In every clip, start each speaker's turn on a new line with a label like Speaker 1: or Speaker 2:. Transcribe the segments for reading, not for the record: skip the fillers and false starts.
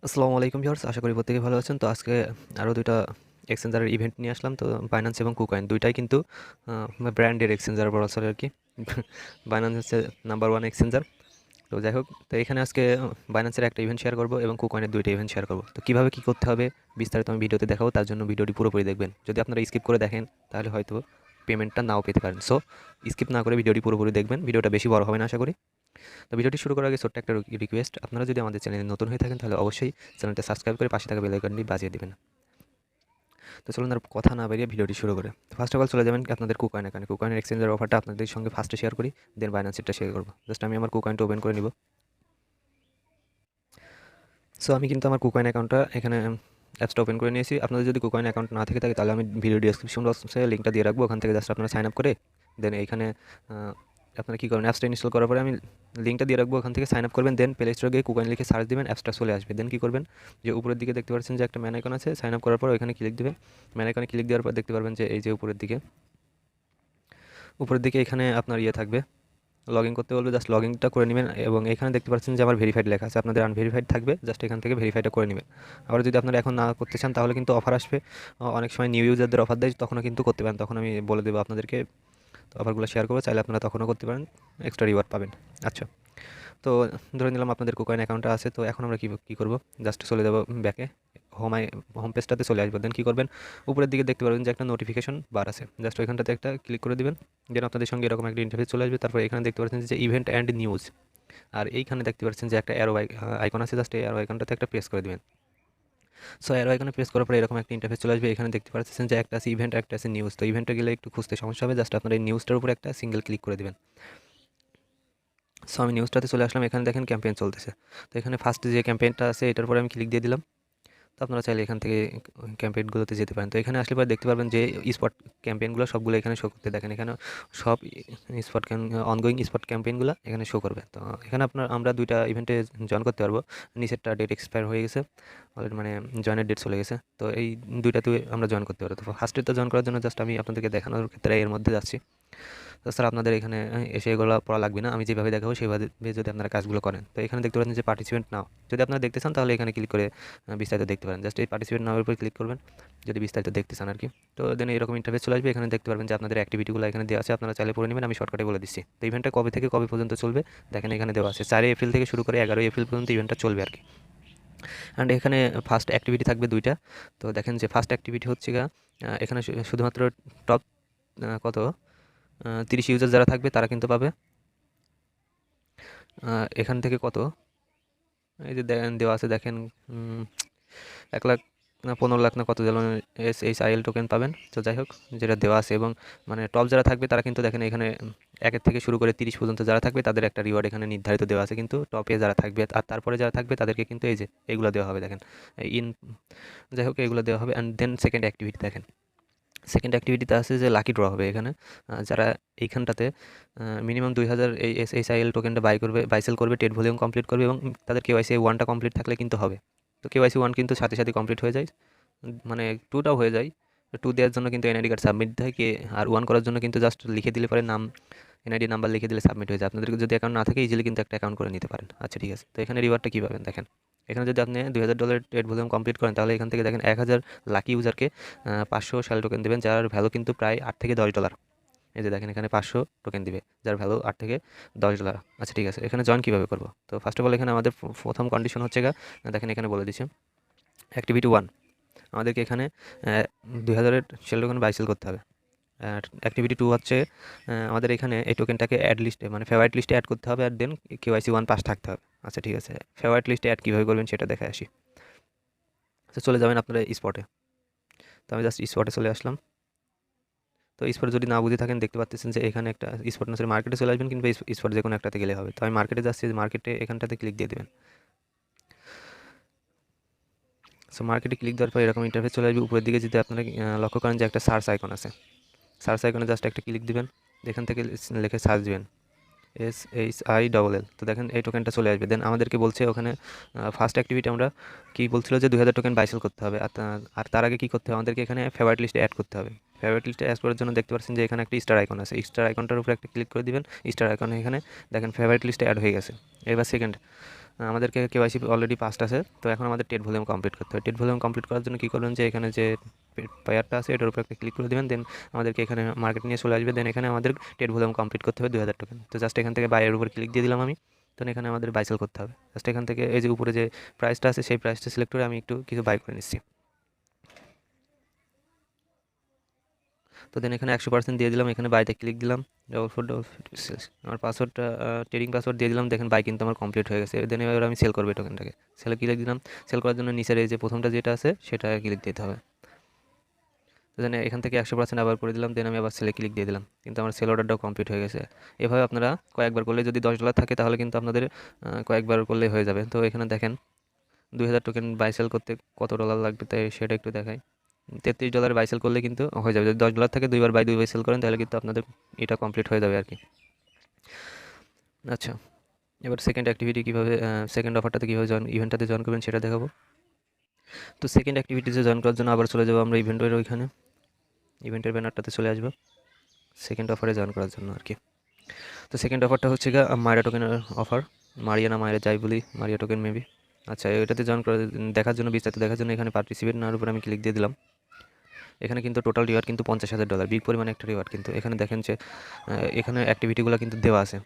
Speaker 1: আসসালামু আলাইকুম ভিউয়ার্স, আশা করি প্রত্যেকে ভালো আছেন। তো আজকে আরও দুইটা এক্সচেঞ্জারের ইভেন্ট নিয়ে আসলাম। তো বাইন্যান্স এবং কুকয়েন দুইটাই কিন্তু ব্র্যান্ডের এক্সচেঞ্জার বলা চলে আর কি। বাইন্যান্স হচ্ছে নাম্বার ওয়ান এক্সচেঞ্জার। তো যাই হোক, তো এখানে আজকে বাইন্যান্সের একটা ইভেন্ট শেয়ার করবো এবং কুকয়েনের দুইটা ইভেন্ট শেয়ার করবো। তো কীভাবে কী করতে হবে বিস্তারিত আমি ভিডিওতে দেখাবো, তার জন্য ভিডিওটি পুরোপুরি দেখবেন। যদি আপনারা স্কিপ করে দেখেন তাহলে হয়তো পেমেন্টটা নাও পেতে পারেন। সো স্কিপ না করে ভিডিওটি পুরোপুরি দেখবেন। ভিডিওটা বেশি বড় হবে না আশা করি। তো ভিডিওটি শুরু করার আগে ছোট্ট একটা রিকোয়েস্ট, আপনারা যদি আমাদের চ্যানেলে নতুন হয়ে থাকেন তাহলে অবশ্যই চ্যানেলটা সাবস্ক্রাইব করে পাশে থাকা বেল আইকনটি বাজিয়ে দিবেন। তো চলুন আর কথা না বেরিয়ে ভিডিওটি শুরু করে। ফার্স্ট অফ অল চলে যাবেন আপনাদের কুকয়েন অ্যাকাউন্টে। কুকয়েনের এক্সচেঞ্জের অফারটা আপনাদের সঙ্গে ফার্স্টে শেয়ার করি, দেন বাইন্যান্সেরটা শেয়ার করবো। জাস্ট আমি আমার কুকয়েনটা ওপেন করে নিব। সো আমি কিন্তু আমার কুকয়েন অ্যাকাউন্টটা এখানে অ্যাপসটা ওপেন করে নিয়েছি। আপনাদের যদি কুকয়েন অ্যাকাউন্ট না থেকে থাকে তাহলে আমি ভিডিও ডিসক্রিপশন বক্সে লিঙ্কটা দিয়ে রাখবো, ওখান থেকে জাস্ট আপনারা সাইন আপ করে দেন এইখানে আপনারা কী করবেন, অ্যাপসটা ইনস্টল করার পরে আমি লিঙ্কটা দিয়ে রাখবো, ওখান থেকে সাইন আপ করবেন। দেন প্লে স্টোরে গিয়ে কুকয়েন লিখে সার্চ দেবেন, অ্যাপসটা চলে আসবে। দেন কী করবেন, যে উপরের দিকে দেখতে পাচ্ছেন যে একটা ম্যান আইকন আছে, সাইন আপ করার পর ওইখানে ক্লিক দেবেন। ম্যান আইকনে ক্লিক দেওয়ার পর দেখতে পারবেন যে এই যে উপরের দিকে এখানে আপনার থাকবে, লগ ইন করতে বলবে, জাস্ট লগ ইনটা করে নেবেন। এবং এখানে দেখতে পাচ্ছেন যে আমার ভেরিফাইড লেখা আছে, আপনাদের আনভেরিফাইড থাকবে, জাস্ট এখান থেকে ভেরিফাইডটা করে নেবেন। আবার যদি আপনারা এখন না করতে চান তাহলে কিন্তু অফার আসবে, অনেক সময় নিউ ইউজারদের অফার দেয়, তখনও কিন্তু করতে পারেন। তখন আমি বলে দেবো আপনাদেরকে, তো অফারগুলো শেয়ার করবো, চাইলে আপনারা তখনও করতে পারেন, এক্সট্রা রিওয়ার্ড পাবেন। আচ্ছা, তো ধরে নিলাম আপনাদের কুকয়েন অ্যাকাউন্টটা আছে। তো এখন আমরা কী করবো, জাস্ট চলে যাবো ব্যাকে, হোম পেজটাতে চলে আসবো। দেন কী করবেন, উপরের দিকে দেখতে পারবেন যে একটা নোটিফিকেশন বার আছে, জাস্ট ওইখানটাতে একটা ক্লিক করে দিবেন। দেন আপনাদের সঙ্গে এরকম একটা ইন্টারফেস চলে আসবে। তারপর এখানে দেখতে পাচ্ছেন যে ইভেন্ট অ্যান্ড নিউজ, আর এইখানে দেখতে পাচ্ছেন যে একটা অ্যারো আইকন আছে, জাস্ট এই অ্যারো আইকনটাতে একটা প্রেস করে দিবেন। সো অ্যারো আইকনে প্রেস করার পরে এরকম একটা ইন্টারফেস চলে আসবে। এখানে দেখতে পাচ্ছেন যে একটা আছে ইভেন্ট, একটা আছে নিউজ। তো ইভেন্টে গেলে একটু খুঁজতে সমস্যা হবে, জাস্ট আপনার এই নিউজটার উপরে একটা সিঙ্গেল ক্লিক করে দিবেন। সো আমি নিউজটাতে চলে আসলাম, এখানে দেখেন ক্যাম্পেইন চলতেছে। তো এখানে ফার্স্ট যে ক্যাম্পেইনটা আছে এটার পরে আমি ক্লিক দিয়ে দিলাম। তো আপনারা চাইলে এখান থেকে ক্যাম্পেইনগুলোতে যেতে পারেন। তো এখানে আসলে পরে দেখতে পারবেন যে স্পট ক্যাম্পেইনগুলো সবগুলো এখানে শো করতে, দেখেন এখানে সব স্পট অনগোয়িং স্পট ক্যাম্পেইনগুলো এখানে শো করবে। তো এখানে আমরা দুইটা ইভেন্টে জয়েন করতে পারবো। নিচেরটা ডেট এক্সপায়ার হয়ে গেছে অলরেডি, মানে জয়েনের ডেট চলে গেছে। তো এই দুইটাতে আমরা জয়েন করতে পারবো। তো ফার্স্টেরটা জয়েন করার জন্য জাস্ট আমি আপনাদেরকে দেখানোর ক্ষেত্রে এর মধ্যে যাচ্ছি। তাছাড়া আপনাদের এখানে এসে এগুলো পড়া লাগবে না, আমি যেভাবে দেখাবো সেভাবে যদি আপনারা কাজগুলো করেন। তো এখানে দেখতে পাচ্ছেন যে পার্টিসিপেন্ট নাও, যদি আপনারা দেখতে চান তাহলে এখানে ক্লিক করে বিস্তারিত দেখতে পারেন। জাস্ট এই পার্টিসিপেন্ট নামের উপর ক্লিক করবেন যদি বিস্তারিত দেখতে চান আর কি। তো দেন এরকম ইন্টারফেস চলে আসবে। এখানে দেখতে পারবেন যে আপনাদের অ্যাক্টিভিটিগুলো এখানে দেওয়া আছে, আপনারা চাইলে পড়ে নেবেন, আমি শর্টকাটে বলে দিচ্ছি। তো ইভেন্টটা কবে থেকে কবে পর্যন্ত চলবে দেখেন এখানে দেওয়া আছে, 4 এপ্রিল থেকে শুরু করে 11 এপ্রিল পর্যন্ত ইভেন্টটা চলবে আর কি। অ্যান্ড এখানে ফার্স্ট অ্যাক্টিভিটি থাকবে দুইটা। তো দেখেন যে ফার্স্ট অ্যাক্টিভিটি হচ্ছে এখানে শুধুমাত্র টপ কত 30 ইউজার যারা থাকবে তারা কিন্তু পাবে। এখান থেকে কত, এই যে দেওয়া আছে দেখেন 1 লাখ না 15 লাখ না কত যেন SHIL টোকেন পাবেন। তো যাই হোক, যেটা দেওয়া আছে, এবং মানে টপ যারা থাকবে তারা কিন্তু দেখেন এখানে 1 থেকে শুরু করে 30 পর্যন্ত যারা থাকবে তাদের একটা রিওয়ার্ড এখানে নির্ধারিত দেওয়া আছে, কিন্তু টপে যারা থাকবে আর তারপরে যারা থাকবে তাদেরকে কিন্তু এই যে এগুলো দেওয়া হবে দেখেন ইন, যাই হোক এগুলো দেওয়া হবে। অ্যান্ড দেন সেকেন্ড অ্যাক্টিভিটি দেখেন, সেকেন্ড অ্যাক্টিভিটিতে আছে যে লাকি ড্র হবে এখানে। যারা এইখানটাতে মিনিমাম 2000 এই SHIL টোকেনটা বাই সেল করবে, ট্রেড ভলিউম কমপ্লিট করবে, এবং তাদের KYC 1টা কমপ্লিট থাকলে কিন্তু হবে। তো KYC 1 কিন্তু সাথে সাথে কমপ্লিট হয়ে যায়, মানে 2টাও হয়ে যায়। 2 দেওয়ার জন্য কিন্তু এনআইডি কার্ড সাবমিট দেয়, আর 1 করার জন্য কিন্তু জাস্ট লিখে দিলে পরে নাম, এনআইডি নাম্বার লিখে দিলে সাবমিট হয়ে যায়। আপনাদেরকে যদি অ্যাকাউন্ট না থাকে ইজিলি কিন্তু একটা অ্যাকাউন্ট করে নিতে পারেন। আচ্ছা ঠিক আছে, তো এখানে রিওয়ার্ডটা কী পাবেন দেখেন, এখানে যদি আপনি $2000 ট্রেড ভলিউম কমপ্লিট করেন তাহলে এখান থেকে দেখেন 1000 লাকি ইউজারকে 500 শ্যাল টোকেন দেবেন, যার ভ্যালু কিন্তু প্রায় $8 থেকে $10। এই যে দেখেন এখানে 500 টোকেন দিবে, যার ভ্যালু $8 থেকে $10। আচ্ছা ঠিক আছে, এখানে জয়েন কীভাবে করবো, তো ফার্স্ট অফ অল এখানে আমাদের প্রথম কন্ডিশন হচ্ছে দেখেন এখানে বলে দিচ্ছে অ্যাক্টিভিটি 1, আমাদেরকে এখানে 2000-এর শেল টোকেন বাই সেল করতে হবে। আর অ্যাক্টিভিটি 2 হচ্ছে আমাদের এখানে এই টোকেনটাকে অ্যাড লিস্টে, মানে ফেভারিট লিস্টে অ্যাড করতে হবে, আর দেন KYC 1 পাস থাকতে হবে। আচ্ছা ঠিক আছে, ফেভারিট লিস্টে অ্যাড কীভাবে করবেন সেটা দেখে আসি। তো চলে যাবেন আপনারা স্পটে। তো আমি জাস্ট স্পটে চলে আসলাম। তো স্পটে যদি না বুঝে থাকেন দেখতে পাচ্ছেন যে এখানে একটা স্পট না, মার্কেটে চলে আসবেন, কিন্তু স্পট যে কোনো একটাতে গেলে হবে। তো আমি মার্কেটে যাচ্ছি, মার্কেটে এখানটাতে ক্লিক দিয়ে দেবেন। সো মার্কেটে ক্লিক দেওয়ার পর এরকম ইন্টারফেস চলে আসবে। উপরের দিকে যদি আপনারা লক্ষ্য করেন যে একটা সার্চ আইকন আছে, সার্চ আইকনে জাস্ট একটা ক্লিক দিবেন, এখান থেকে লিখে সার্চ দিবেন SHILL। তো দেখেন এই টোকেনটা চলে আসবে। দেন আমাদেরকে বলছে ওখানে ফার্স্ট অ্যাক্টিভিটি আমরা কি বলছিল যে 2000 টোকেন বাইসেল করতে হবে, আর তার আগে কী করতে হবে, আমাদেরকে এখানে ফেভারিট লিস্টে অ্যাড করতে হবে। ফেভারিট লিস্টে অ্যাড করার জন্য দেখতে পাচ্ছেন যে এখানে একটা স্টার আইকন আছে, স্টার আইকনটার উপরে একটা ক্লিক করে দিবেন। স্টার আইকনে এখানে দেখেন ফেভারিট লিস্টে অ্যাড হয়ে গেছে। এবার সেকেন্ড আমাদেরকে কেওয়াইসি অলরেডি পাসড আছে, তো এখন আমাদের টেট ভলিউম কমপ্লিট করতে হবে। টেট ভলিউম কমপ্লিট করার জন্য কী করবেন যে এখানে যে পেয়ারটা আছে এটার উপর একটা ক্লিক করে দেবেন, দেন আমাদেরকে এখানে মার্কেট নিয়ে চলে আসবে। দেন এখানে আমাদের টেট ভলিউম কমপ্লিট করতে হবে 2000 টোকেন। তো জাস্ট এখান থেকে বাইয়ের উপর ক্লিক দিয়ে দিলাম আমি। তো এখানে আমাদের বাই সেল করতে হবে। জাস্ট এখান থেকে এই যে উপরে যে প্রাইসটা আছে সেই প্রাইসটা সিলেক্ট করে আমি একটু কিছু বাই করে নিচ্ছি। তো দেন এখানে 100% দিয়ে দিলাম, এখানে বাইতে ক্লিক দিলাম, আমার পাসওয়ার্ডটা ট্রেডিং পাসওয়ার্ড দিয়ে দিলাম। দেখেন বাই কিন্তু আমার কমপ্লিট হয়ে গেছে। দেন এবার আমি সেল করবো এই টোকেনটাকে। সেলে ক্লিক দিলাম, সেল করার জন্য নিচের এই যে প্রথমটা যেটা আছে সেটা ক্লিক দিতে হবে। তো দেন এখান থেকে 100% আবার করে দিলাম, দেন আমি আবার সেলে ক্লিক দিয়ে দিলাম, কিন্তু আমার সেল অর্ডারটাও কমপ্লিট হয়ে গেছে। এভাবে আপনারা কয়েকবার করলে, যদি $10 থাকে তাহলে কিন্তু আপনাদের কয়েকবার করলে হয়ে যাবে। তো এখানে দেখেন 2000 টোকেন বাই সেল করতে কত ডলার লাগবে, তাই সেটা একটু দেখাই। $33 বাই সেল করলে কিন্তু হয়ে যাবে। যদি $10 থাকে দুইবার দুইবার সেল করেন তাহলে কিন্তু আপনাদের এটা কমপ্লিট হয়ে যাবে আর কি। আচ্ছা, এবার সেকেন্ড অ্যাক্টিভিটি কীভাবে, সেকেন্ড অফারটাতে কীভাবে ইভেন্টটাতে জয়েন করবেন সেটা দেখাবো। তো সেকেন্ড অ্যাক্টিভিটিতে জয়েন করার জন্য আবার চলে যাবো আমরা ইভেন্টের ওইখানে, ইভেন্টের ব্যানারটাতে চলে আসবো সেকেন্ড অফারে জয়েন করার জন্য আর কি। তো সেকেন্ড অফারটা হচ্ছে গিয়ে মারিয়া টোকেনের অফার, মারিয়া না মারিয়া যাই বলি, মারিয়া টোকেন মেবি। আচ্ছা, এটাতে জয়েন করে দেখার জন্য, বিস্তারিত দেখার জন্য এখানে পার্টিসিপেট নার উপর আমি ক্লিক দিয়ে দিলাম। এখানে কিন্তু টোটাল রিওয়ার্ড কিন্তু $50,000, বিগ পরিমাণে একটা রিওয়ার্ড। কিন্তু এখানে দেখেন যে এখানে অ্যাক্টিভিটিগুলো কিন্তু দেওয়া আছে।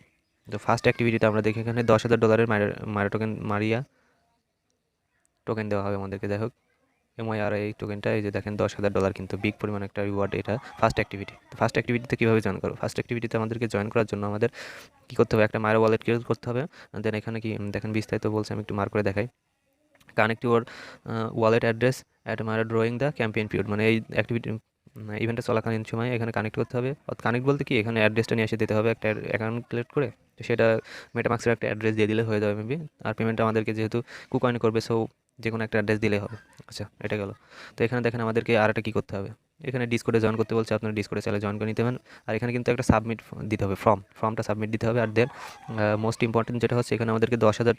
Speaker 1: তো ফার্স্ট অ্যাক্টিভিটিতে আমরা দেখি এখানে $10,000 মারিয়া টোকেন দেওয়া হবে আমাদেরকে। যাই হোক, এই টোকেনটা এই যে দেখেন $10,000, কিন্তু বিগ পরিমাণ একটা রিওয়ার্ড। এটা ফার্স্ট অ্যাক্টিভিটি। তো ফার্স্ট অ্যাক্টিভিটিতে কীভাবে জয়েন করবো? ফার্স্ট অ্যাক্টিভিটিতে আমাদেরকে জয়েন করার জন্য আমাদের কী করতে হবে, একটা মায়ের ওয়ালেট ক্রিয়েট করতে হবে। দেন এখানে কি দেখেন বিস্তারিত বলছে, আমি একটু মার্ক করে দেখাই। Connect your wallet address at মায়ের ড্রয়িং দ্য ক্যাম্পেইন পিরিয়ড, মানে এই অ্যাক্টিভিটি ইভেন্টটা চলাকালীন সময় এখানে কানেক্ট করতে হবে। কানেক্ট বলতে কি, এখানে অ্যাড্রেসটা নিয়ে এসে দিতে হবে একটা অ্যাকাউন্ট ক্রিয়েট করে। তো সেটা মেটামাক্সের একটা অ্যাড্রেস দিয়ে দিলে হয়ে যাবে মেবি। আর পেমেন্টটা আমাদেরকে যেহেতু কুকয়েন করবে, সো যে কোনো একটা অ্যাড্রেস দিলেই হবে। আচ্ছা, এটা গেল। তো এখানে দেখেন আমাদেরকে আর একটা কী করতে হবে, এখানে ডিসকোডে জয়েন করতে বলছে, আপনারা ডিসকোডে চাইলে জয়েন করে নিতে পারেন। আর এখানে কিন্তু একটা সাবমিট দিতে হবে, ফর্মটা সাবমিট দিতে হবে। আর দেন মোস্ট ইম্পর্টেন্ট যেটা হচ্ছে, এখানে আমাদেরকে 10,000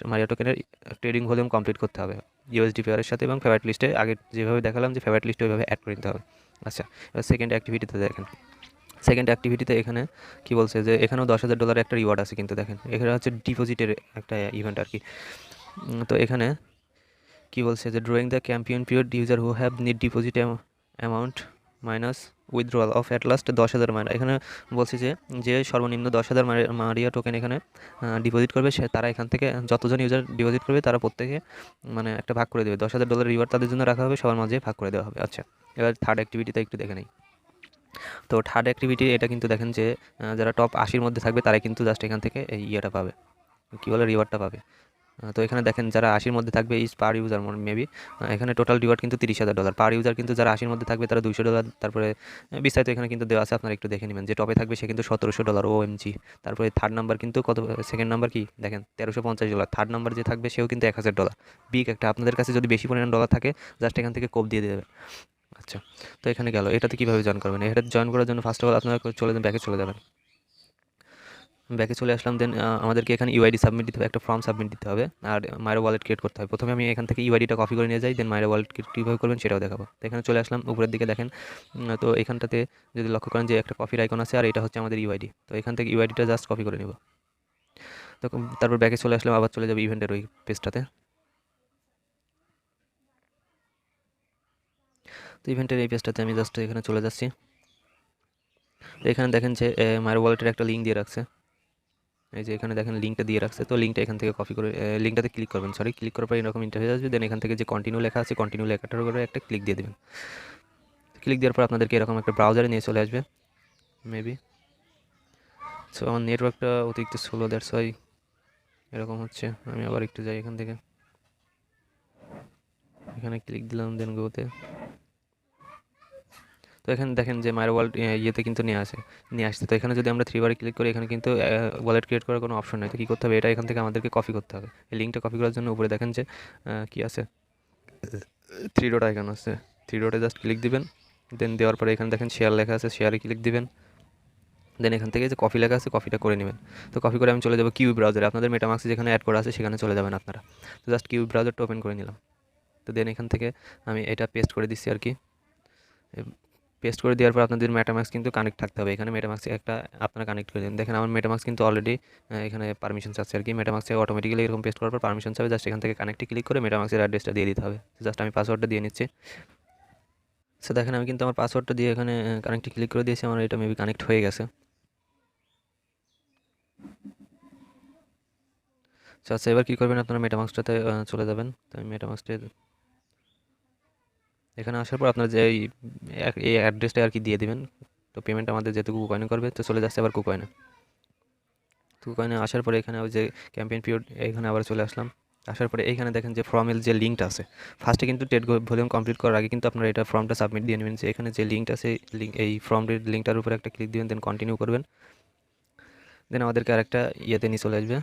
Speaker 1: মারিয়া টোকেনের ট্রেডিং ভলিউম কমপ্লিট করতে হবে ইউএসডি পেয়ারের সাথে, এবং ফেভারিট লিস্টে আগে যেভাবে দেখালাম যে ফেভারিট লিস্টে ওইভাবে অ্যাড করে নিতে হবে। আচ্ছা, এবার সেকেন্ড অ্যাক্টিভিটিতে দেখেন, সেকেন্ড অ্যাক্টিভিটিতে এখানে কি বলছে যে এখানেও $10,000 একটা রিওয়ার্ড আছে। কিন্তু দেখেন এখানে হচ্ছে ডিপোজিটের একটা ইভেন্ট আর কি। তো এখানে কি বলছে যে drawing the campaign period user who have need deposit amount minus withdrawal of at last 10,000 মারিয়া। এখানে বলছে যে যে সর্বনিম্ন 10,000 মারিয়া টোকেন এখানে ডিপোজিট করবে, সে তারা এখান থেকে যতজন ইউজার ডিপোজিট করবে তারা প্রত্যেকে মানে একটা ভাগ করে দেবে। $10,000 রিওয়ার্ড তাদের জন্য রাখা হবে, সবার মাঝে ভাগ করে দেওয়া হবে। আচ্ছা, এবার থার্ড অ্যাক্টিভিটিতে একটু দেখে নেই। তো থার্ড অ্যাক্টিভিটি এটা কিন্তু দেখেন যে যারা টপ 80-র মধ্যে থাকবে তারাই কিন্তু জাস্ট এখান থেকে এই ইয়েটা পাবে, কী বলে, রিওয়ার্ডটা পাবে। তো এখানে দেখেন যারা 80-র মধ্যে থাকবে ইজ পার ইউজার মেবি, এখানে টোটাল রিওয়ার্ড কিন্তু $30,000 পার ইউজার। কিন্তু যারা 80-র মধ্যে থাকবে তারা $200। তারপরে বিস্তারিত এখানে কিন্তু দেওয়া আছে, আপনারা একটু দেখে নেবেন। যে টপে থাকবে সে কিন্তু $1,700, OMG। তারপরে থার্ড নাম্বার কিন্তু কত, সেকেন্ড নাম্বার কি দেখেন $1,350। থার্ড নাম্বার যে থাকবে সেও কিন্তু $1,000, বিগ একটা। আপনাদের কাছে যদি বেশি পরিমাণ ডলার থাকে জাস্ট এখান থেকে কোপ দিয়ে দেবে। আচ্ছা, তো এখানে গেল। এটাতে কীভাবে জয়েন করবেন, এটাতে জয়েন করার জন্য ফার্স্ট অফ অল আপনারা ব্যাকে চলে যাবেন। ব্যাকে চলে আসলাম। দেন আমাদেরকে এখানে ইউআইডি সাবমিট দিতে হবে, একটা ফর্ম সাবমিট দিতে হবে, আর মায়ের ওয়ালেট ক্রিয়েট করতে হবে। প্রথমে আমি এখান থেকে ইউআইডিটা কপি করে নিয়ে যাই, দেন মায়ের ওয়ালেট কীভাবে করবেন সেটাও দেখাবো। তো এখানে চলে আসলাম, উপরের দিকে দেখেন। তো এখানটাতে যদি লক্ষ্য করেন যে একটা কপির আইকন আছে, আর এটা হচ্ছে আমাদের ইউআইডি। তো এখান থেকে ইউআইডিটা জাস্ট কপি করে নেব। তো তারপর ব্যাকে চলে আসলাম, আবার চলে যাবো ইভেন্টের ওই পেজটাতে। তো ইভেন্টের এই পেজটাতে আমি জাস্ট এখানে চলে যাচ্ছি। তো এখানে দেখেন যে মায়ের ওয়ালেটের একটা লিঙ্ক দিয়ে রাখছে, এই যে এখানে দেখেন লিঙ্কটা দিয়ে রাখছে। তো লিঙ্কটা এখান থেকে কপি করে লিঙ্কটাতে ক্লিক করবেন, ক্লিক করার পর এরকম ইন্টারফেস আসবে। দেন এখান থেকে যে কন্টিনিউ লেখা আছে, কন্টিনিউ লেখাটার উপরে একটা ক্লিক দিয়ে দেবেন। ক্লিক দেওয়ার পর আপনাদেরকে এরকম একটা ব্রাউজারে নিয়ে চলে আসবে মেবি। সো আমার নেটওয়ার্কটা অতিরিক্ত স্লো, দ্যাটস ওয়াই এরকম হচ্ছে। আমি আবার একটু যাই এখান থেকে, এখানে ক্লিক দিলাম, দেন গোতে। তো এখানে দেখেন যে মায়ের ওয়ালেট ইয়েতে কিন্তু নিয়ে আসছে। তো এখানে যদি আমরা 3 বার ক্লিক করি, এখানে কিন্তু ওয়ালেট ক্রিয়েট করার কোনো অপশন নেই। তো কী করতে হবে, এটা এখান থেকে আমাদেরকে কপি করতে হবে। এই লিঙ্কটা কপি করার জন্য উপরে দেখেন যে কী আছে, 3 ডট আইকন আছে, 3 ডটে জাস্ট ক্লিক দিবেন। দেন দেওয়ার পরে এখানে দেখেন শেয়ার লেখা আছে, শেয়ারে ক্লিক দিবেন। দেন এখান থেকে যে কপি লেখা আছে, কপিটা করে নেবেন। তো কপি করে আমি চলে যাবো কিউ ব্রাউজারে, আপনাদের মেটামাক্সে যেখানে অ্যাড করা আছে সেখানে চলে যাবেন আপনারা। তো জাস্ট কিউ ব্রাউজারটা ওপেন করে নিলাম। তো দেন এখান থেকে আমি এটা পেস্ট করে দিচ্ছি আর কি। পেস্ট করে দেওয়ার পর আপনাদের মেটামাস্ক কিন্তু কানেক্ট থাকতে হবে, এখানে মেটামাস্কে একটা আপনারা কানেক্ট করে দেন। দেখেন আমার মেটামাস্ক কিন্তু অলরেডি এখানে পারমিশন চাচ্ছে আর কি, মেটামাস্কে অটোমেটিক্যালি এরকম পেস্ট করার পর পারমিশন চাবে, জাস্ট এখান থেকে কানেক্টে ক্লিক করে মেটামাস্কের অ্যাড্রেসটা দিয়ে দিতে হবে। জাস্ট আমি পাসওয়ার্ডটা দিয়ে নিচ্ছি। সো দেখেন আমি কিন্তু আমার পাসওয়ার্ডটা দিয়ে এখানে কানেক্টে ক্লিক করে দিয়েছি, আমার এটা মেবি কানেক্ট হয়ে গেছে। সো আচ্ছা, এবার কী করবেন, আপনারা মেটামাস্কটাতে চলে যাবেন। তো আমি মেটামাস্কে এখানে আসার পর আপনার যে এই অ্যাড্রেসটা আর কি দিয়ে দিবেন। তো পেমেন্ট আমাদের যেহেতু কুকয়েনে করবে, তো চলে যাচ্ছে আবার কুকয়েনে। কুকয়েনে আসার পরে এখানে ওই যে ক্যাম্পেইন পিরিয়ড, এখানে আবার চলে আসলাম। আসার পরে এইখানে দেখেন যে ফর্মের যে লিঙ্কটা আছে, ফার্স্টে কিন্তু ট্রেড ভলিউম কমপ্লিট করার আগে কিন্তু আপনারা এটা ফর্মটা সাবমিট দিয়ে নেবেন। যে এখানে যে লিঙ্কটা আছে, লিঙ্ক এই ফর্মের লিঙ্কটার উপরে একটা ক্লিক দিবেন, দেন কন্টিনিউ করবেন। দেন আমাদেরকে আরেকটা ইয়েতে নিয়ে চলে আসবে,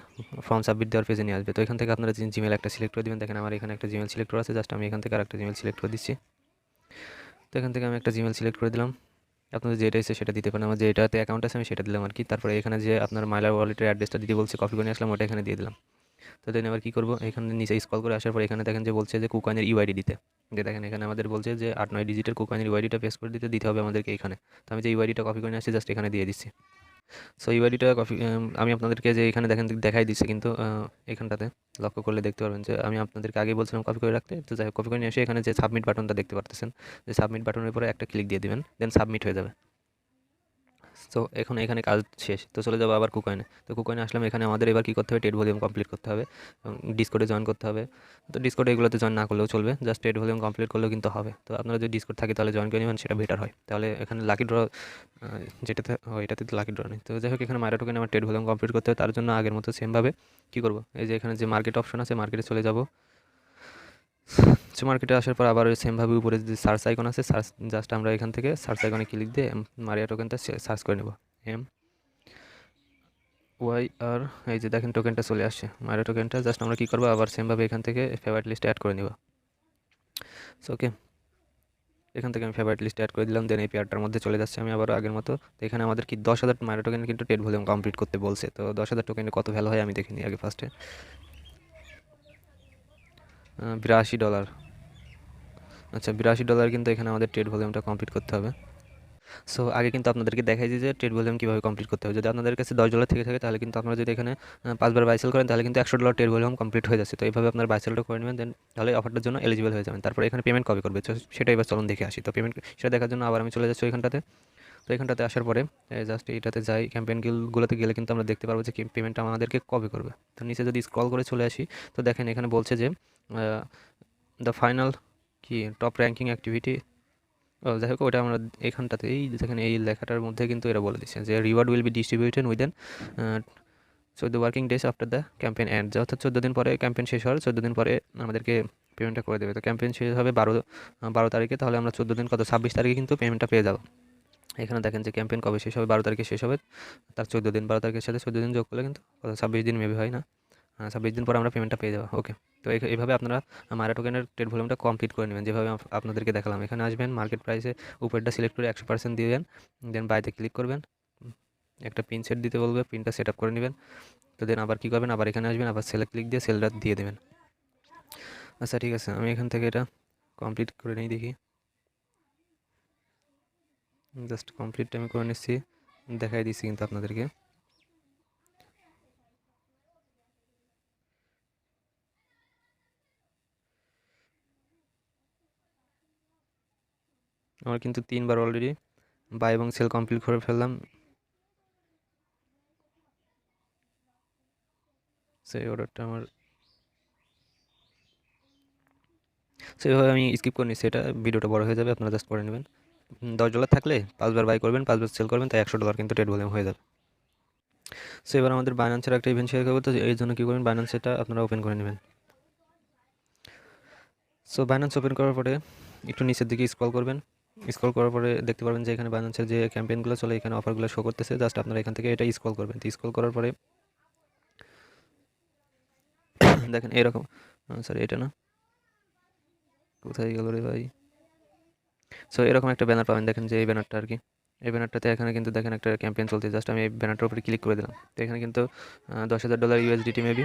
Speaker 1: ফর্ম সাবমিট দেওয়ার পেজে নিয়ে আসবে। তো এখান থেকে আপনারা জিমেল একটা সিলেক্ট করে দেবেন। দেখেন আমার এখানে একটা জিমেল সিলেক্ট করা আছে, জাস্ট আমি এখান থেকে আরেকটা জিমেল সিলেক্ট করে দিচ্ছি। তো এখান থেকে আমি একটা জিমেল সিলেক্ট করে দিলাম, আপনাদের যেটা ইচ্ছে সেটা দিতে পারেন। আমার যেটাতে অ্যাকাউন্ট আছে আমি সেটা দিলাম আর কি। তারপরে এখানে যে আপনার মাইলার ওয়ালেটের অ্যাড্রেসটা দিতে বলছে, কপি করে নিয়ে আসলাম, ওটা এখানে দিয়ে দিলাম। তো দেন এবার কী করবো, এখানে নিচে স্ক্রল করে আসার পর এখানে দেখেন যে বলছে যে কুকয়েনের ইউআইডি দিতে। যে দেখেন এখানে আমাদের বলছে যে 8-9 ডিজিটের কুকয়েনের ইউআইডিটা পেস্ট করে দিতে হবে আমাদেরকে এখানে। তো আমি যে ইউআইডিটা কপি করে নিয়ে আসছি, জাস্ট এখানে দিয়ে দিচ্ছি। সো ইউআইডিটা কপি আমি আপনাদেরকে যে এখানে দেখেন দেখাই দিচ্ছে, কিন্তু এখানটাতে লক্ষ্য করলে দেখতে পারবেন যে আমি আপনাদেরকে আগে বলছিলাম কপি করে রাখতে। তো যাই হোক, কপি করে নিয়ে এসে এখানে যে সাবমিট বাটনটা দেখতে পারতেছেন, যে সাবমিট বাটনের উপরে একটা ক্লিক দিয়ে দিবেন, দেন সাবমিট হয়ে যাবে। তো এখন এখানে কাজ শেষ। তো চলে যাবো আবার কুকয়েনে। তো কুকয়েনে আসলাম, এখানে আমাদের এবার কী করতে হবে, ট্রেড ভলিউম কমপ্লিট করতে হবে এবং ডিসকর্ডে জয়েন করতে হবে। তো ডিসকর্ডে এগুলোতে জয়েন না করলেও চলবে, জাস্ট ট্রেড ভলিউম কমপ্লিট করলেও কিন্তু হবে। তো আপনারা যদি ডিসকর্ড থাকে তাহলে জয়েন করে নেবেন, সেটা বেটার হয়। তাহলে এখানে লাকি ড্র যেটাতে হয়, এটাতে তো লাকি ড্র নেই। তো যাই হোক, এখানে মাইরা টোকেনে আমার ট্রেড ভলিউম কমপ্লিট করতে হবে। তার জন্য আগের মতো সেমভাবে কী করবো, এই যে এখানে যে মার্কেট অপশন আছে, মার্কেটে চলে যাব। মার্কেটে আসার পর আবার ওই সেমভাবে উপরে যে সার্চ আইকন আছে, সার্চ জাস্ট আমরা এখান থেকে সার্চ আইকনে ক্লিক দিয়ে মারিয়া টোকেনটা সার্চ করে নেব। এম ওয়াই আর, এই যে দেখেন টোকেনটা চলে আসছে, মারিয়া টোকেনটা। জাস্ট আমরা কী করবো, আবার সেমভাবে এখান থেকে ফেভারিট লিস্টে অ্যাড করে নেব। সো ওকে, এখান থেকে আমি ফেভারিট লিস্টে অ্যাড করে দিলাম। দেন এই পেয়ারটার মধ্যে চলে যাচ্ছে আমি আবার আগের মতো। তো এখানে আমাদের কি 10,000 মারিয়া টোকেন কিন্তু ট্রেড ভলিউম কমপ্লিট করতে বলছে। তো 10,000 টোকেনে কত ভ্যালু হয় আমি দেখে নিই আগে ফার্স্টে। $82। আচ্ছা, $82 কিন্তু এখানে আমাদের ট্রেড ভলিউমটা কমপ্লিট করতে হবে। সো আগে কিন্তু আপনাদেরকে দেখাই দিই যে ট্রেড ভলিউম কীভাবে কমপ্লিট করতে হবে। যদি আপনাদের কাছে $10 থেকে থাকে তাহলে কিন্তু আপনারা যদি এখানে 5 বার বাইসেল করেন তাহলে কিন্তু $100 ট্রেড ভলিউম কমপ্লিট হয়ে যাচ্ছে। তো এইভাবে আপনার বাইসেলটা করে নেবেন, দেন তাহলে অফারটার জন্য এলিজিবল হয়ে যাবেন। তারপরে এখানে পেমেন্ট কবে করবে, সেটা এবার চলুন দেখে আসি। তো পেমেন্ট সেটা দেখার জন্য আবার আমি চলে যাচ্ছি এখানটাতে। তো এখানটাতে আসার পরে জাস্ট এইটাতে যাই, ক্যাম্পেইনগুলোতে গেলে কিন্তু আমরা দেখতে পারবো যে পেমেন্টটা আমাদেরকে কবে করবে। তো নিচে যদি স্ক্রল করে চলে আসি, তো দেখেন এখানে বলছে যে দ্য ফাইনাল কি টপ র্যাঙ্কিং অ্যাক্টিভিটি। ও যাই হোক, ওটা আমরা এখানটাতে এই দেখেন এই লেখাটার মধ্যে কিন্তু এরা বলে দিচ্ছে যে reward will be distributed within 14 working days after the campaign end, অর্থাৎ 14 দিন পরে ক্যাম্পেইন শেষ হওয়ার 14 দিন পরে আমাদেরকে পেমেন্টটা করে দেবে। তো ক্যাম্পেইন শেষ হবে 12 তারিখে, তাহলে আমরা 14 দিন 26 তারিখে কিন্তু পেমেন্টটা পেয়ে যাবো। এখানে দেখেন যে ক্যাম্পেইন কবে শেষ হবে, 12 তারিখে শেষ হবে, তার 14 দিন, 12 তারিখের সাথে 14 দিন যোগ করলে কিন্তু 26 দিন মেবি হয় না, 26 দিন পরে আমরা পেমেন্টটা পেয়ে যাবো। ওকে, তো এইভাবে আপনারা মারা টোকেনের ট্রেড ভলিউমটা কমপ্লিট করে নেবেন, যেভাবে আপনাদেরকে দেখালাম। এখানে আসবেন, মার্কেট প্রাইসে উপরটা সিলেক্ট করে 100% দিবেন, দেন বাইতে ক্লিক করবেন, একটা পিন সেট দিতে বলবে, পিনটা সেট আপ করে নেবেন। তো দেন আবার কী করবেন, আবার এখানে আসবেন, আবার সেলে ক্লিক দিয়ে সেলটা দিয়ে দেবেন। আচ্ছা ঠিক আছে, আমি এখান থেকে এটা কমপ্লিট করে নিই দেখি। জাস্ট কমপ্লিট আমি করে নিচ্ছি, দেখাই দিচ্ছি কিন্তু আপনাদেরকে। আমার কিন্তু 3 বার অলরেডি বাই এবং সেল কমপ্লিট করে ফেললাম। সেই অর্ডারটা আমার সেভাবে আমি স্কিপ করে নিচ্ছি, এটা ভিডিওটা বড় হয়ে যাবে, আপনারা জাস্ট করে নেবেন। $10 থাকলে 5 বার বাই করবেন, 5 বার সেল করবেন, তাই $100 কিন্তু ট্রেড ভলিউম হয়ে যাবে। সো এবার আমাদের বাইন্যান্সের একটা ইভেন্ট শেয়ার করবো, তো এই জন্য কী করবেন, বাইন্যান্স এটা আপনারা ওপেন করে নেবেন। সো বাইন্যান্স ওপেন করার পরে একটু নিচের দিকে স্ক্রল করবেন। স্ক্রল করার পরে দেখতে পারবেন যে এখানে বাইন্যান্সের যে ক্যাম্পেইনগুলো চলে, এখানে অফারগুলো শো করতেছে। জাস্ট আপনারা এখান থেকে এটা স্ক্রল করবেন। তো স্ক্রল করার পরে দেখেন এরকম, সরি এটা না, কোথায় গেল রে ভাই। সো এরকম একটা ব্যানার পাবেন, দেখেন যে এই ব্যানারটা আর কি। এই ব্যানারটাতে এখানে কিন্তু দেখেন একটা ক্যাম্পেইন চলছে, জাস্ট আমি এই ব্যানারটার উপরে ক্লিক করে দিলাম। তো এখানে কিন্তু $10,000 USDT মেবি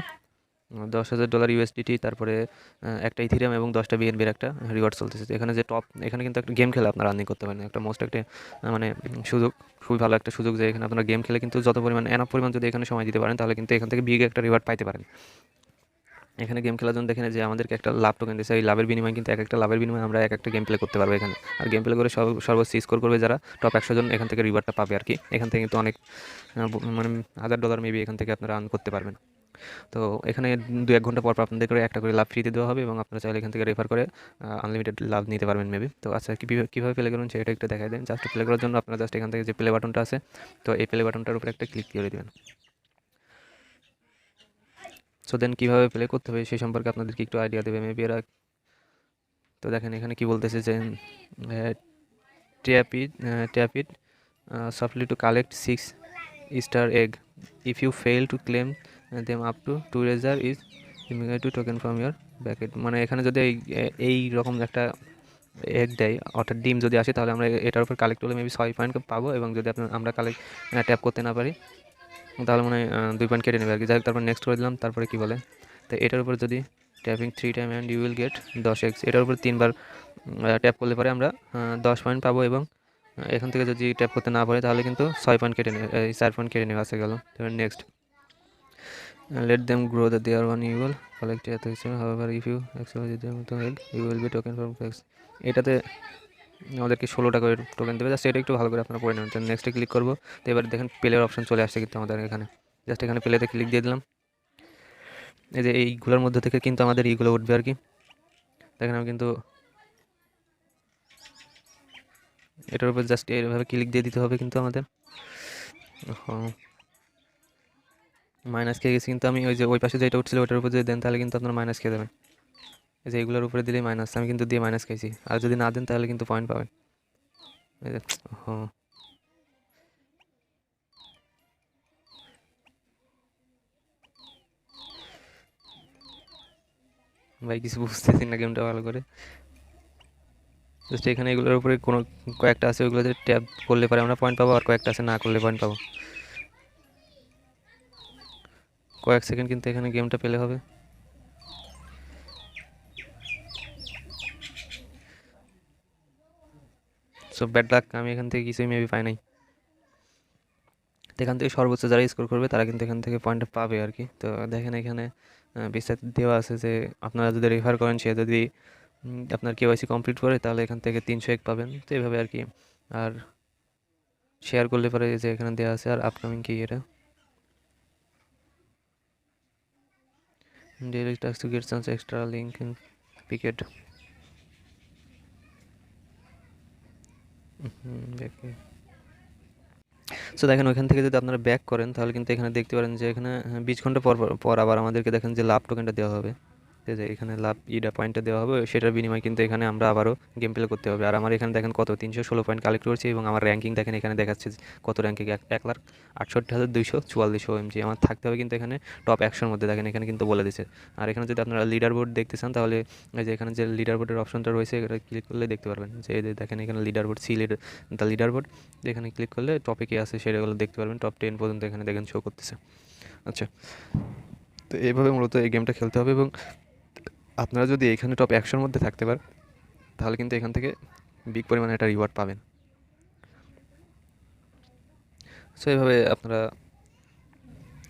Speaker 1: $10,000 USDT, তারপরে একটা ইথিরিয়াম এবং 10টা বিএনবির একটা রিওয়ার্ড চলতেছে। এখানে যে টপ, এখানে কিন্তু একটা গেম খেলে আপনারা আর্নিং করতে পারেন, একটা মোস্ট একটা মানে সুযোগ, খুবই ভালো একটা সুযোগ যে এখানে আপনারা গেম খেলে কিন্তু যত পরিমাণ এনাফ পরিমাণ যদি এখানে সময় দিতে পারেন তাহলে কিন্তু এখান থেকে বিগ একটা রিওয়ার্ড পাইতে পারেন। এখানে গেম খেলার জন্য দেখেন যে আমাদেরকে একটা লাভ টোকেন দিয়েছে, এই লাভের বিনিময়ে কিন্তু এক একটা লাভের বিনিময়ে আমরা এক একটা গেম প্লে করতে পারবো এখানে। আর গেম প্লে করে সর্বোচ্চ স্কোর করবে যারা টপ 100 জন, এখান থেকে রিওয়ার্ডটা পাবে আর কি। এখান থেকে কিন্তু অনেক মানে $1000 মেবি এখান থেকে আপনারা আর্ন করতে পারবেন। তো এখানে 2-1 ঘন্টা পর আপনাদের করে একটা করে লাভ ফ্রিতে দেওয়া হবে এবং আপনারা চাইলে এখান থেকে রেফার করে আনলিমিটেড লাভ নিতে পারবেন মেবি। তো আচ্ছা, কীভাবে প্লে করুন সেটা একটু দেখাই দেন। জাস্ট প্লে করার জন্য আপনারা জাস্ট এখান থেকে যে প্লে বাটনটা আছে, তো এই প্লে বাটনটার উপরে একটা ক্লিক করে দেবেন। সো দেন কীভাবে প্লে করতে হবে সেই সম্পর্কে আপনাদেরকে একটু আইডিয়া দেবে মেবি এরা। তো দেখেন এখানে কি বলতেছে যে tap it softly to collect 6 star egg. If you fail to claim them up to 2 razor is immediate to token from your bucket. মানে এখানে যদি এই রকম একটা এগ দেয়, অর্থাৎ ডিম যদি আসে, তাহলে আমরা এটার উপর কালেক্ট হলে মেবি 6 পয়েন্ট পাবো, এবং যদি আমরা ট্যাপ করতে না পারি তাহলে মানে 2 পয়েন্ট কেটে নেবে আর কি। যাই হোক, তারপর নেক্সট করে দিলাম। তারপরে কি বলে, তো এটার উপর যদি tapping 3 time and you will get 10x, এটার উপর 3বার ট্যাপ করলে পরে আমরা 10 পয়েন্ট পাবো, এবং এখান থেকে যদি ট্যাপ করতে না পারে তাহলে কিন্তু 6 পয়েন্ট কেটে নেবে, 4 পয়েন্ট কেটে নেবে আসে গেল। তারপর next let them grow the their one you will collect এত কিছু। however if you accept them to egg you will be token from flex। এটাতে আমাদেরকে 16 টাকা টোকেন দেবে। জাস্ট এটা একটু ভালো করে আপনারা পড়ে নেবেন। নেক্সটে ক্লিক করবো। তো এবার দেখেন প্লের অপশন চলে আসছে কিন্তু আমাদের এখানে। জাস্ট এখানে প্লেতে ক্লিক দিয়ে দিলাম। এই যে এইগুলোর মধ্যে থেকে কিন্তু আমাদের এইগুলো উঠবে আর কি। দেখেন আমি কিন্তু এটার উপর জাস্ট এইভাবে ক্লিক দিয়ে দিতে হবে কিন্তু আমাদের। মাইনাস খেয়ে গেছি কিন্তু আমি, ওই যে ওই পাশে যেটা উঠছিল ওটার উপর যদি দেন তাহলে কিন্তু আপনার মাইনাস খেয়ে দেবেন। এই যে এইগুলোর উপরে দিলেই মাইনাস, আমি কিন্তু দিয়ে মাইনাস খাইছি। আর যদি না দেন তাহলে কিন্তু পয়েন্ট পাবেন। এই যে ভাই কিছু বুঝতেছি না গেমটা ভালো করে। জাস্ট এখানে এগুলোর উপরে কোনো কয়েকটা আছে, ওইগুলোতে ট্যাপ করলে পরে আমরা পয়েন্ট পাবো, আর কয়েকটা আছে না করলে পয়েন্ট পাবো। কয়েক সেকেন্ড কিন্তু এখানে গেমটা পেলে হবে। সো ব্যাড লাক, আমি এখান থেকে কিছুই মেবি পাই নাই। এখান থেকে সর্বোচ্চ যারা স্কোর করবে তারা কিন্তু এখান থেকে পয়েন্ট পাবে আর কি। তো দেখেন এখানে বিস্তারিত দেওয়া আছে যে আপনারা যদি রেফার করেন, সে যদি আপনার কেওয়াইসি কমপ্লিট করে তাহলে এখান থেকে 300 পাবেন। তো এইভাবে আর কি। আর শেয়ার করলে পরে যে এখানে দেওয়া আছে। আর আপকামিং কি এটা, daily task to get chance extra link in picket. So দেখেন ওইখান থেকে যদি আপনারা ব্যাক করেন তাহলে কিন্তু এখানে দেখতে পারেন যে এখানে 20 ঘন্টা পর পর আবার আমাদেরকে দেখেন যে লাভ টোকেনটা দেওয়া হবে। যে এখানে লাভ পয়েন্টটা দেওয়া হবে, সেটার বিনিময়ে কিন্তু এখানে আমরা আবারও গেম প্লে করতে হবে। আর আমার এখানে দেখেন কত 316 পয়েন্ট কালেক্ট করছি, এবং আমার র্যাঙ্কিং দেখেন এখানে দেখাচ্ছে কত র্যাঙ্কিং, 1,68,244 OMG আমার থাকতে হবে কিন্তু এখানে টপ 100-র মধ্যে। দেখেন এখানে কিন্তু বলে দিচ্ছে। আর এখানে যদি আপনারা লিডার বোর্ড দেখতে চান তাহলে এই যে এখানে যে লিডার বোর্ডের অপশনটা রয়েছে এটা ক্লিক করলে দেখতে পারবেন যে এই যে দেখেন এখানে leader board, the leader board. এখানে ক্লিক করলে টপে কি আছে সেটাগুলো দেখতে পারবেন। টপ 10 পর্যন্ত এখানে দেখেন শো করতেছে। আচ্ছা, তো এইভাবে মূলত এই গেমটা খেলতে হবে, এবং আপনারা যদি এখানে টপ 100-র মধ্যে থাকতে পারেন তাহলে কিন্তু এখান থেকে বিগ পরিমাণে একটা রিওয়ার্ড পাবেন। সো এইভাবে আপনারা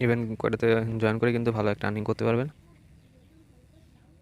Speaker 1: ইভেন্ট কয়টাতে জয়েন করে কিন্তু ভালো একটা আর্নিং করতে পারবেন।